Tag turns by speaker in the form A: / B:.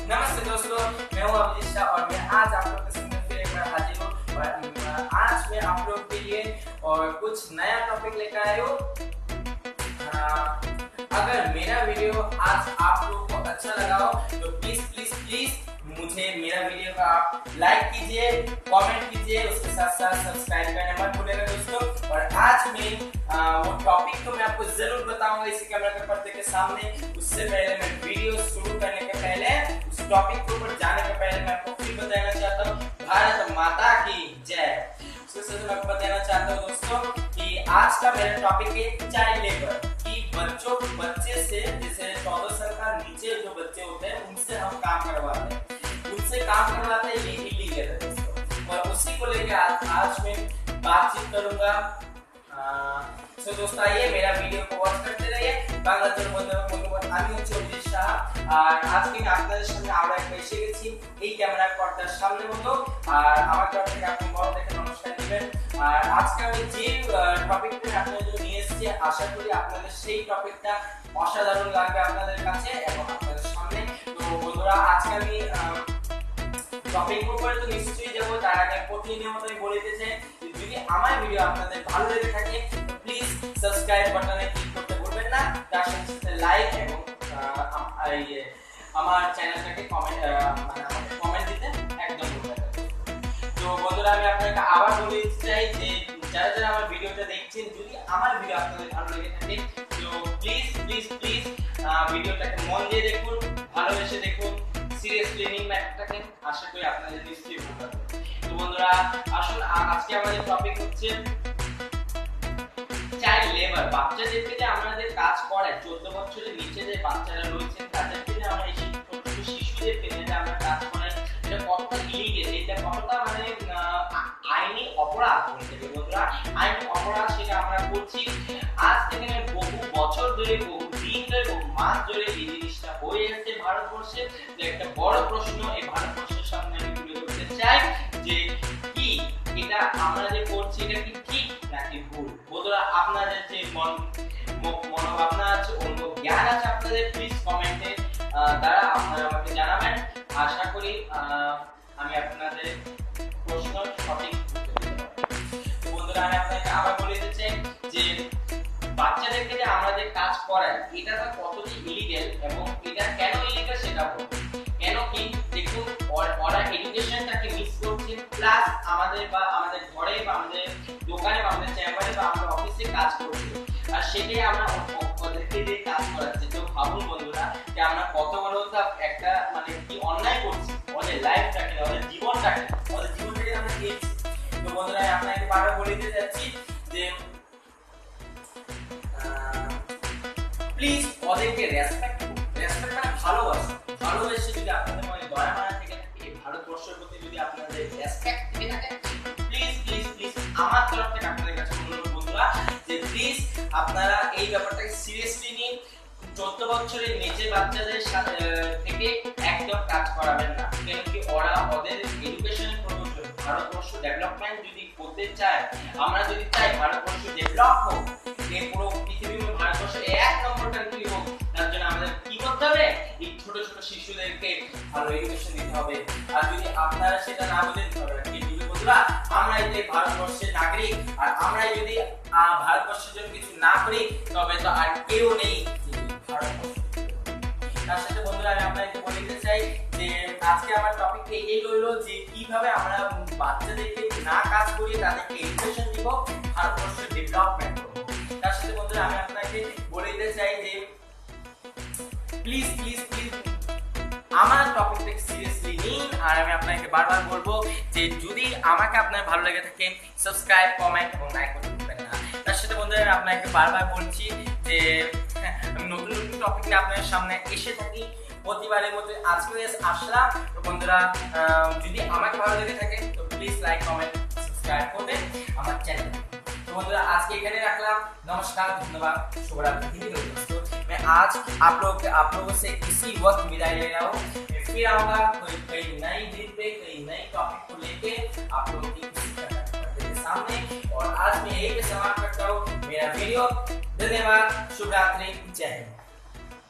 A: नमस्ते दोस्तों, मैं हूँ अभिजीत शाह और मैं आज आप लोग के सामने फिर एक बार हाजिर हूँ और आज मैं आप लोग के लिए और कुछ नया टॉपिक लेकर आया हूँ। अगर मेरा वीडियो आज आप लोगों को अच्छा लगा हो तो प्लीज प्लीज प्लीज मुझे मेरा वीडियो का आप लाइक कीजिए, कमेंट कीजिए, उसके साथ साथ सब्सक्राइब करना मत भूलिएगा दोस्तों। और आज मैं वो टॉपिक तो मैं आपको जरूर बताऊंगा इसी कैमरा के पर्दे के सामने। उससे पहले मैं वीडियो शुरू करने के पहले उस टॉपिक के ऊपर जाने के पहले मैं आपको फिर बताना चाहता हूँ भारत माता की जय। उसके साथ मैं आपको बताना चाहता हूँ दोस्तों कि आज का मेरा टॉपिक है चाइल्ड लेबर की बच्चे से जैसे 14 साल का नीचे जो बच्चे होते हैं उनसे हम काम करवाते हैं, उनसे काम करवाते हैं, ये इलीगल है दोस्तों। और उसी को लेकर आज मैं बातचीत करूंगा। सो दोस्तों आइए मेरा वीडियो को वॉच करते रहिए। বাংলাদেশের মধ্যে আমি হচ্ছে অভিজিৎ শাহ আর আজকে আমি আপনাদের সামনে আরো একবার এসে গেছি এই ক্যামেরার পর্দার সামনে মতো। আর আমার তরফ থেকে আপনি বড় দেখে নমস্কার দিবেন। আর আজকে আমি যে টপিকটা আপনাদের জন্য নিয়ে এসেছি আশা করি আপনাদের সেই টপিকটা অসাধারণ লাগবে আপনাদের কাছে এবং আপনাদের সামনে। তো বন্ধুরা আজকে আমি টপিক উপরে তো নিশ্চয়ই যাবো, তার আগে প্রতিদিনের মতো আমি বলে দিতে চাই যদি আমার ভিডিও আপনাদের ভালো লেগে থাকে প্লিজ সাবস্ক্রাইব বাটনে ক্লিক করতে ভুলবেন না, তার সাথে সাথে লাইক এবং আমার চ্যানেলটাকে কমেন্ট দিতে একদম ভুলবেন না। তো বন্ধুরা আমি আপনাকে আবার বলে দিতে চাই যে যারা যারা আমার ভিডিওটা দেখছেন যদি আমার ভিডিও আপনাদের ভালো লেগে থাকে তো প্লিজ প্লিজ প্লিজ ভিডিওটাকে মন দিয়ে দেখুন, ভালোবেসে দেখুন, সিরিয়াসলি নিন ম্যাটারটাকে, আশা করি আপনাদের নিশ্চয়ই ভালো লাগবে। তো বন্ধুরা আসুন আজকে আমাদের টপিক হচ্ছে চাইল্ড লেবার। বাচ্চাদেরকে যে আমাদের কাজ করে 14 বছরের নিচে যে বাচ্চারা রয়েছেন তাদেরকে যে আমরা এই ছোট শিশুদেরকে যে আমরা কাজ করাই এটা কতটা ইলিগেল, এটা কতটা মানে আইনি অপরাধ বলতে গেলে বন্ধুরা আইনি অপরাধ সেটা আমরা করছি। আজ থেকে বহু বছর ধরে, বহু দিন ধরে, বহু মাস ধরে এই জিনিসটা হয়ে যাচ্ছে ভারতবর্ষে। তো একটা বড় প্রশ্ন এই ভারতবর্ষের সামনে আমি তুলে ধরতে চাই যে কি এটা আমরা যে করছি এটা কি ঠিক নাকি ভুল। বন্ধুরা আপনাদের যে মনোভাবনা আছে, অনুভব জ্ঞান আছে আপনাদের প্লিজ কমেন্টে দ্বারা আপনারা আমাকে জানাবেন। আশা করি আমি আপনাদের প্রশ্ন সঠিক বন্ধুরা আমি আপনাকে আবার বলে দিতে চাই যে বাচ্চাদেরকে যে আমরা যে কাজ করাই এটা তো কতটি ইলিগেল এবং এটা কেন ইলিগেল সেটা বলবো। কেন কি দেখুন ওরা এডুকেশনটাকে মিস করছে প্লাস আমাদের ঘরে বা আমাদের দোকানে বা আমাদের চেম্বারে বা আমাদের অফিসে কাজ করছে আর সেটাই আমরা ওদেরকে দিয়ে কাজ করাচ্ছি। তো ভাবুন বন্ধুরা যে আমরা কত বড় একটা মানে কি অন্যায় করছি ওদের লাইফটাকে, ওদের জীবনটাকে আমরা দিয়েছি। তো বন্ধুরা আপনাকে বারবার বলে দিতে যাচ্ছি যে প্লিজ ওদেরকে রেসপেক্ট মানে ভালোবাসে যদি আপনাদের মনে দয়া মায়া থেকে থাকে এই ভারতবর্ষের প্রতি যদি আপনাদের রেসপেক্ট থেকে থাকে প্লিজ প্লিজ প্লিজ আমার তরফ থেকে আপনাদের কাছে অনুরোধ বন্ধুরা যে প্লিজ আপনারা এই ব্যাপারটাকে সিরিয়াসলি নিন। 14 বছরের নিচে বাচ্চাদের থেকে একদম কাজ করাবেন না, কেন কি ওরা ওদের এডুকেশনের প্রয়োজন। ভারতবর্ষ ডেভেলপমেন্ট যদি করতে চায়, আমরা যদি চাই ভারতবর্ষ ডেভেলপ হোক, এই পুরো পৃথিবীর ভারতবর্ষ 1 নম্বর কান্ট্রি হোক, তার জন্য আমাদের কি করতে হবে এই ছোট ছোট শিশুদেরকে ভালো এডুকেশন দিতে হবে। আর যদি আপনারা সেটা না বুঝেন কি দিবে বন্ধুরা, আমরা এই যে ভারতবর্ষের নাগরিক আর আমরা যদি ভারতবর্ষের জন্য কিছু না করি তবে তো আর কেউ নেই ভারতবর্ষ। তার সাথে বন্ধুরা আমি আপনাকে বলে দিতে চাই যে আজকে আমার টপিক এই রইলো যে কিভাবে আমরা বাচ্চাদেরকে না কাজ করিয়ে তাদেরকে এডুকেশন দিব, ভারতবর্ষের ডেভেলপমেন্ট করব। তার সাথে বন্ধুরা আমি আপনাকে বলে দিতে চাই যে প্লিজ প্লিজ প্লিজ আমার টপিকটাকে সিরিয়াসলি নিন। আর আমি আপনাকে বারবার বলবো যে যদি আমাকে আপনার ভালো লেগে থাকে সাবস্ক্রাইব, কমেন্ট এবং লাইক করতে ভুলবেন না। তার সাথে বন্ধুরা আপনাকে বারবার বলছি যে আমি নতুন নতুন টপিক নিয়ে আপনাদের সামনে এসে থাকি প্রতিবারের মতো আজকে আসলাম। তো বন্ধুরা যদি আমাকে ভালো লেগে থাকে তো প্লিজ লাইক, কমেंट, सब्सक्राइब করবেন আমার চ্যানেল। तो बंधुरा आज के এখানে রাখলাম। नमस्कार, धन्यवाद, शुभ रात्रि दोस्तों। मैं आज आप लोगों से इसी वक्त विदाई ले रहा हूँ। फिर आऊंगा कोई नई दिन पे कोई नई टॉपिक को लेके आप लोगों के सामने। और आज मैं यही पे समाप्त करता हूँ मेरा वीडियो। धन्यवाद, शुभ रात्रि, जय हिंद।